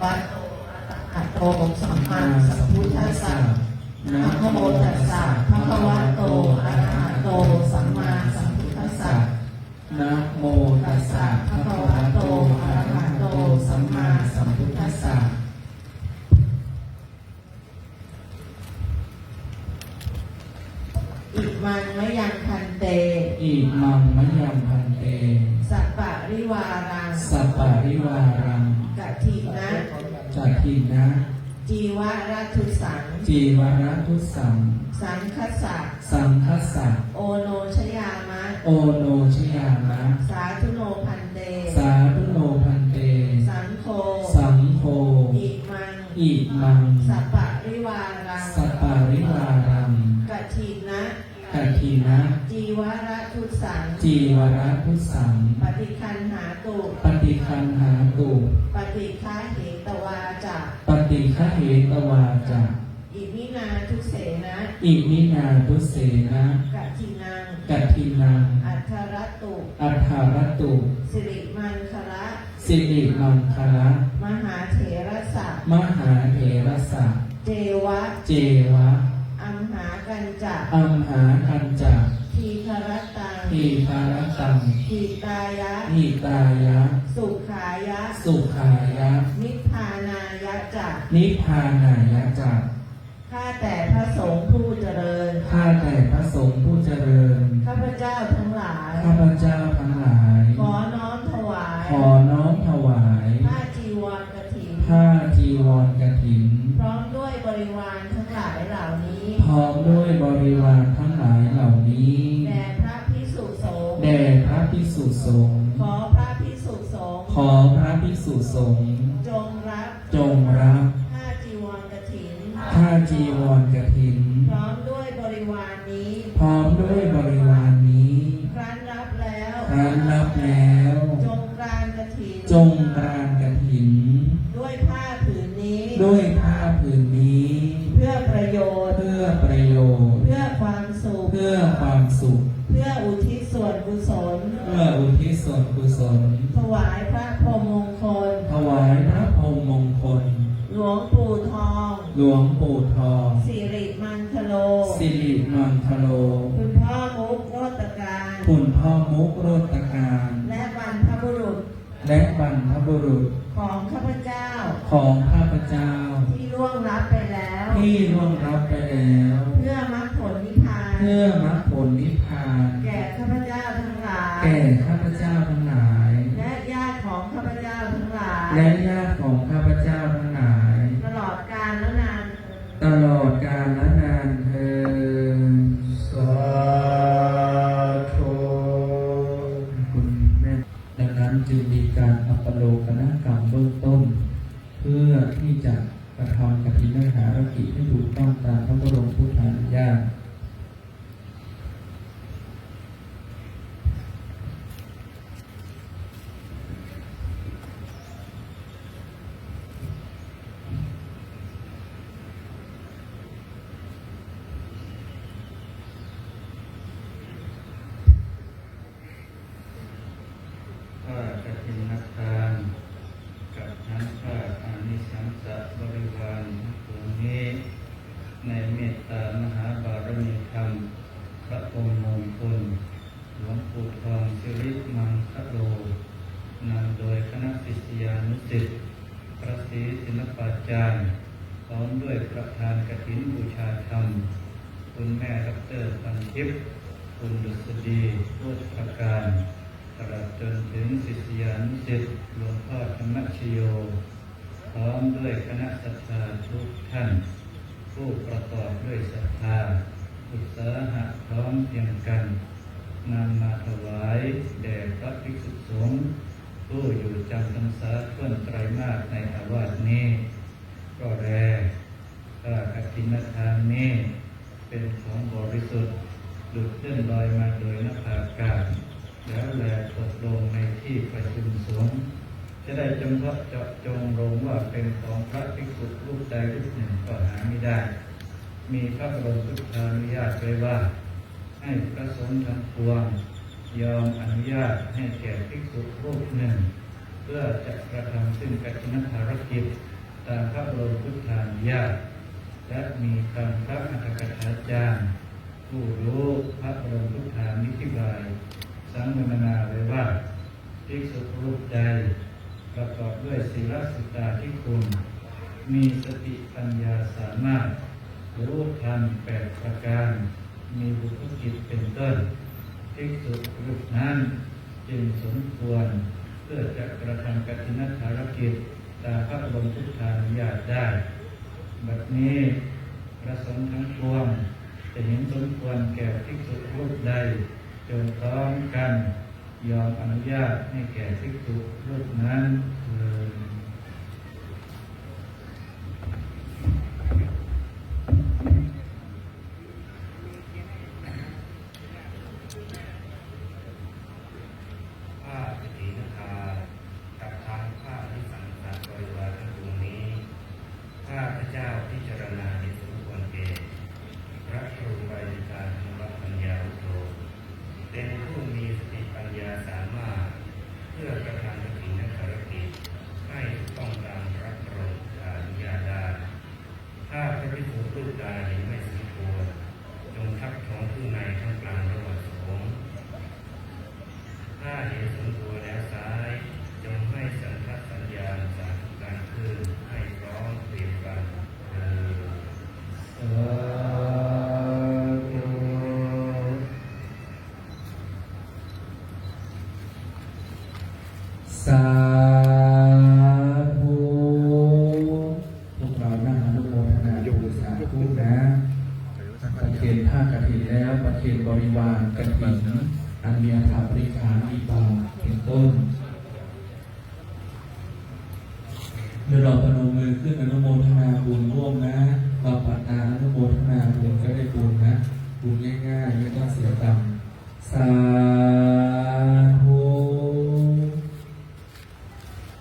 วะอะโตสัมมาสัมพุทธัสสะนะโมตัสสะภะคะวะโตอะระหะโตสัมมาสัมพุทธัสสะนะโมตัสสะภะคะวะโตอะระหะโตสัมมาสัมพุทธัสสะอิมังมะยังพันเตอิมังมะยังพันเตสัปปะริวารังสัปปะริวารังกัตถินะกัตถินะจีวรทุสังจีวรทุสังสังคัสสะสังคัสสะโอโนชยามะโอโนชยามะสาธุโนพันเตสาธุโนพันเตสังโฆสังโฆอิมังอิมังสัปปะริวารังสัปปะริวารังกัตถินะกัตถินะจีวรทุสังจีวรทุสังปฏิคันหาตุปฏิคันหาตุปฏิฆาเหตวาจะปฏิฆะเหตวาจะอิมินาทุเสนะอิมินาทุเสนะกัตถินังกัตถินังอัทธรตุอัฏฐารตุสิริมังคละสิริมังคละมหาเถรสะมหาเถรสะเจวะเจวะอัมหากันจะอัมหาคันจะทีครตังทีคารตังหิตายะหิตายะสุขายะสุขายะนิพพานายะจะนิพพานายะจะข้าแต่พระสงฆ์ผู้เจริญข้าแต่พระสงฆ์ผู้เจริญข้าพเจ้าทั้งหลายข้าพเจ้าทั้งหลายขอน้อมถวายขอน้อมถวายผ้าจีวรกฐินผ้าจีวรกฐินพร้อมด้วยบริวารทั้งหลายเหล่านี้พร้อมด้วยบริวารทั้งหลายเหล่านี้แด่พระภิกษุสงฆ์แด่พระภิกษุสงฆ์ขอพระภิกษุสงฆ์ขอพระภิกษุสงฆ์จงรับผ้าจีวรกฐินผ้าจีวรกฐินพร้อมด้วยบริวารนี้พร้อมด้วยบริวารนี้ครั้นรับแล้วจงกรานกฐินด้วยผ้าผืนนี้เพื่อประโยชน์เพื่อความสุขเพื่ออุทิศส่วนกุศลถวายพระพรหมมงคลหลวงปู่ทองสิริมังคโลคุณพ่อมุกโรตการและบรรพบุรุษของข้าพเจ้าที่ล่วงลับไปแล้วเพื่อมรรคผลนิพพานแก่ข้าพเจ้าทั้งหลายและญาติของข้าพเจ้าทั้งหลายตลอดกาลและนานเถิดสาธุคุณแม่ดังนั้นจึงมีการอัปโลกนกรรมเบื้องต้นเพื่อที่จะกระทำกฐินหารกิจให้ถูกต้องตามพระบรมพุทธานุญาตกฐินทานกับทั้งข้าอานิสังสบริวารตัวนี้ในเมตตามหาบารมีธรรมพระองค์มงคลหลวงปู่ทองสิริมังคโลนำโดยคณะศิษยานุศิษย์พระศรีศิลปาจารย์พร้อมด้วยประธานกฐินบูชาธรรมคุณแม่ดร.พันทิพย์คุณดุษฎีโชติประการตลอดจนถึงศิษยานุศิษย์หลวงพ่อธรรมชโยพร้อมด้วยคณะศรัทธาทุกท่านผู้ประกอบด้วยศรัทธาอุตสาหะพร้อมเพียงกันนำมาถวายแด่พระภิกษุสงฆ์ผู้อยู่จำพรรษาต้นไตรมาสในอาวาสนี้ก็แลกฐินทานนี้เป็นของบริสุทธิ์หลุดเลื่อนลอยมาโดยนภาอากาศแล้วแลตกลงในที่ประชุมสงฆ์จะได้จำเพาะเจาะจงลงว่าเป็นของพระภิกษุรูปใดรูปหนึ่งก็หาไม่ได้มีพระบรมพุทธานุญาตไว้ว่าให้พระสงฆ์ทั้งปวงยอมอนุญาตให้แก่ภิกษุรูปหนึ่งเพื่อจะกระทำซึ่งกฐินภารกิจ ตามพระบรมพุทธานุญาตและมีคำพระอัฏฐกถาจารย์ผู้รู้พระบรมพุทธานุธิบายสังวรณาไว้ว่าภิกษุรูปใดประกอบด้วยศีลสิกขาธิคุณมีสติปัญญาสามารถรู้ธรรม8ประการมีบุพกิจเป็นต้นภิกษุรูปนั้นจึงสมควรเพื่อจะกระทำกัตถินภารกิจตามพระบรมพุทธานุญาตได้บัดนี้พระสงฆ์ทั้งปวงจะเห็นสมควรแก่ภิกษุรูปใดจงพร้อมกันยอมอนุญาตให้แก่ภิกษุรูปนั้นผ้ากฐินทากับทางผ้าที่สังสารบริวารทั้งปวงนี้ข้าพเจ้าพิจารณาเห็นสมควรแก่พระครูบาอาจารย์ธรรมปัญญาวุโธเป็นผู้มีสติปัญญาสามารถเพื่อกระทำกฐินภารกิจให้ถูกต้องตามพระบรมอนุญาตได้ถ้าพระภิกษุรูปใดเห็นไม่สมควรจงทักท้วงผู้ในท่ามกลางระหว่างสงฆ์ถ้าเห็นสมควรแล้วซ้ายจงให้สันทัดสัญญาณสาธุการขึ้นให้พร้อมเตรียมกันสาธุพวกเรานั่งอนุโมทนาบุญสาธุนะประเคนผ้ากฐินแล้วประเคนบริวารกฐินอันมีอัฐบริขารมีบาเป็นต้นเมื่อเราพนมมือขึ้นอนุโมทนาบุญร่วมนะเราปัตตาอนุโมทนาบุญก็ได้บุญนะบุญง่ายๆไม่ต้องเสียตังค์สาธุ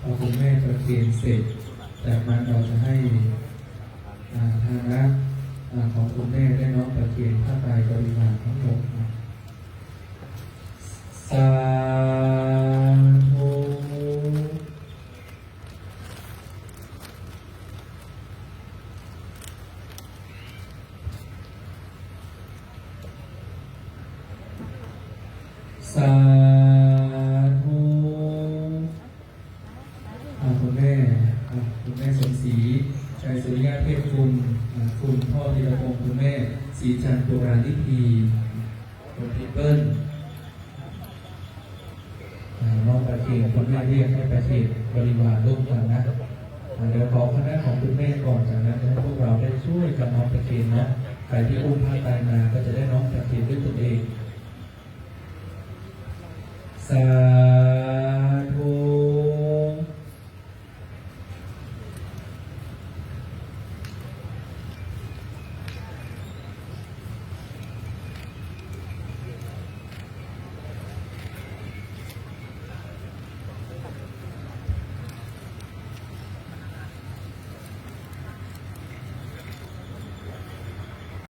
พอคุณแม่ประเคนเสร็จจากนั้นเราจะให้ทางนะของคุณแม่ได้น้องประเคนผ้าไตรบริวารทั้งหมดนะสาธุสาธุคุณแม่สมศรีชัยสุริยะเทพคุณพ่อธีรพงศ์คุณแม่ศรีจันทร์ปุรานิพีคุณพี่เปิ้ลน้องประเคนคุณแม่เรียกให้ประเคนบริวารร่วมกันนะเดี๋ยวขอคณะของคุณแม่ก่อนจากนั้นให้พวกเราได้ช่วยกับน้องประเคนนะใครที่อุ้มผ้าไตรมาก็จะได้น้องประเคนด้วยตนเองสา